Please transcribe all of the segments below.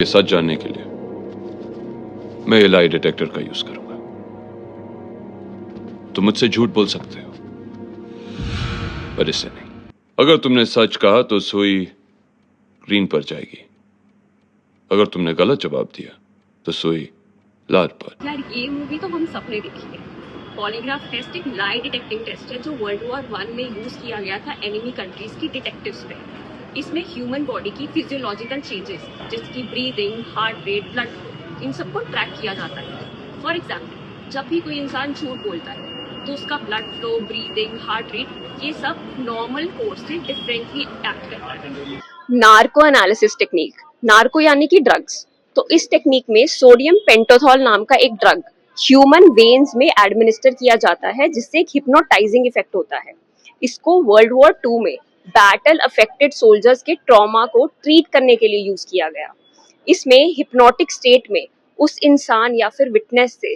ये सच जानने के लिए मैं ये लाई डिटेक्टर का यूज करूंगा। तुम मुझसे झूठ बोल सकते हो, पर इससे नहीं। अगर तुमने सच कहा तो सुई ग्रीन पर जाएगी, अगर तुमने गलत जवाब दिया तो सुई लाल पर। यार ये मूवी तो हम सबने देखी है। पॉलीग्राफ टेस्ट एक लाई डिटेक्टिंग टेस्ट है जो वर्ल्ड वॉर 1 में यूज किया गया था एनिमी कंट्रीज की डिटेक्टिव्स पे। इसमें ह्यूमन बॉडी की फिजियोलॉजिकल चेंजेस जिसकी breathing, heart rate, blood flow, इन सबको ट्रैक किया जाता है। फॉर एग्जाम्पल, जब भी कोई इंसान झूठ बोलता है तो उसका blood flow, breathing, heart rate ये सब नॉर्मल कोर्स से डिफरेंटली एक्ट करता है। नार्को एनालिसिस टेक्निक, नार्को यानी कि ड्रग्स। तो इस टेक्निक में सोडियम पेंटोथॉल नाम का एक ड्रग ह्यूमन वेन्स में एडमिनिस्टर किया जाता है जिससे एक हिप्नोटाइजिंग इफेक्ट होता है। इसको वर्ल्ड वॉर 2 में बैटल अफेक्टेड सोल्जर्स के ट्रॉमा को ट्रीट करने के लिए यूज किया गया। इसमें हिप्नोटिक स्टेट में उस इंसान या फिर विटनेस से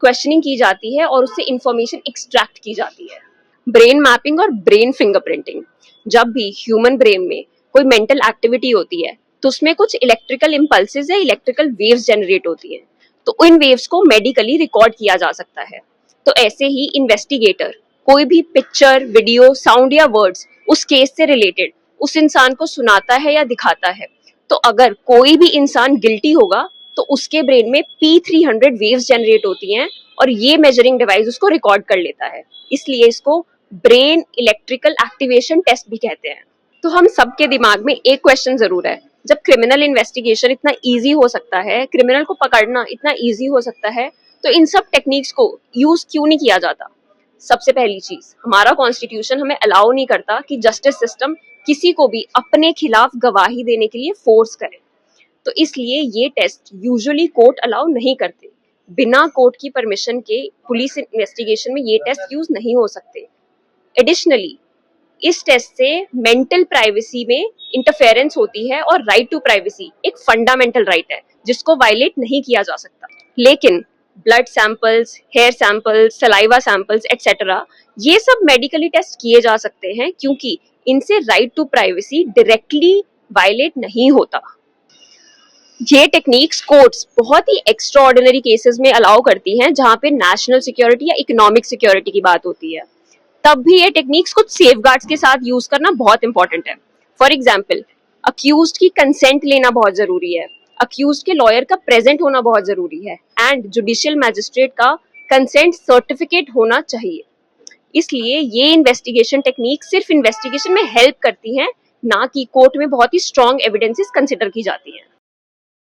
क्वेश्चनिंग की जाती है और उससे इंफॉर्मेशन एक्सट्रैक्ट की जाती है। ब्रेन मैपिंग और ब्रेन फिंगरप्रिंटिंग, जब भी ह्यूमन ब्रेन में कोई मेंटल एक्टिविटी होती है तो उसमें कुछ इलेक्ट्रिकल इंपल्सेस या इलेक्ट्रिकल वेव्स जनरेट होती हैं, तो इन वेव्स को मेडिकली रिकॉर्ड किया जा सकता है। तो ऐसे ही इन्वेस्टिगेटर कोई भी पिक्चर, वीडियो, साउंड या वर्ड्स उस केस से रिलेटेड उस इंसान को सुनाता है या दिखाता है। तो अगर कोई भी इंसान गिल्टी होगा तो उसके ब्रेन में P300 वेव्स जनरेट होती हैं और ये मेजरिंग डिवाइस उसको रिकॉर्ड कर लेता है। इसलिए इसको ब्रेन इलेक्ट्रिकल एक्टिवेशन टेस्ट भी कहते हैं। तो हम सबके दिमाग में एक क्वेश्चन जरूर है, जब क्रिमिनल इन्वेस्टिगेशन इतना इजी हो सकता है, क्रिमिनल को पकड़ना इतना इजी हो सकता है, तो इन सब टेक्निक्स को यूज क्यों नहीं किया जाता? सबसे पहली चीज, हमारा कॉन्स्टिट्यूशन हमें अलाउ नहीं करता कि जस्टिस सिस्टम किसी को भी अपने खिलाफ गवाही देने के लिए फोर्स करे। तो इसलिए ये टेस्ट यूजुअली कोर्ट अलाउ नहीं करते। बिना कोर्ट की परमिशन के पुलिस इन्वेस्टिगेशन में ये टेस्ट यूज नहीं हो सकते। एडिशनली इस टेस्ट से मेंटल प्राइवेसी में इंटरफेरेंस होती है और राइट टू प्राइवेसी एक फंडामेंटल राइट है जिसको वायलेट नहीं किया जा सकता। लेकिन blood samples, hair samples, saliva samples etcetera ये सब मेडिकली टेस्ट किए जा सकते हैं क्योंकि इनसे right to privacy directly violate नहीं होता। ये टेक्निक्स कोर्ट्स बहुत ही एक्स्ट्रा ऑर्डिनरी केसेस में अलाउ करती हैं जहां पे नेशनल सिक्योरिटी या इकोनॉमिक सिक्योरिटी की बात होती है। तब भी ये टेक्निक्स कुछ सेफगार्ड्स के साथ यूज करना बहुत इंपॉर्टेंट है। फॉर एग्जाम्पल, अक्यूज्ड की कंसेंट लेना बहुत जरूरी है, अक्यूज्ड के लॉयर का प्रेजेंट होना बहुत जरूरी है एंड जुडिशियल मैजिस्ट्रेट का कंसेंट सर्टिफिकेट होना चाहिए। इसलिए ये इन्वेस्टिगेशन टेक्निक सिर्फ इन्वेस्टिगेशन में हेल्प करती हैं, ना कि कोर्ट में बहुत ही स्ट्रॉन्ग एविडेंसेस कंसिडर की जाती हैं।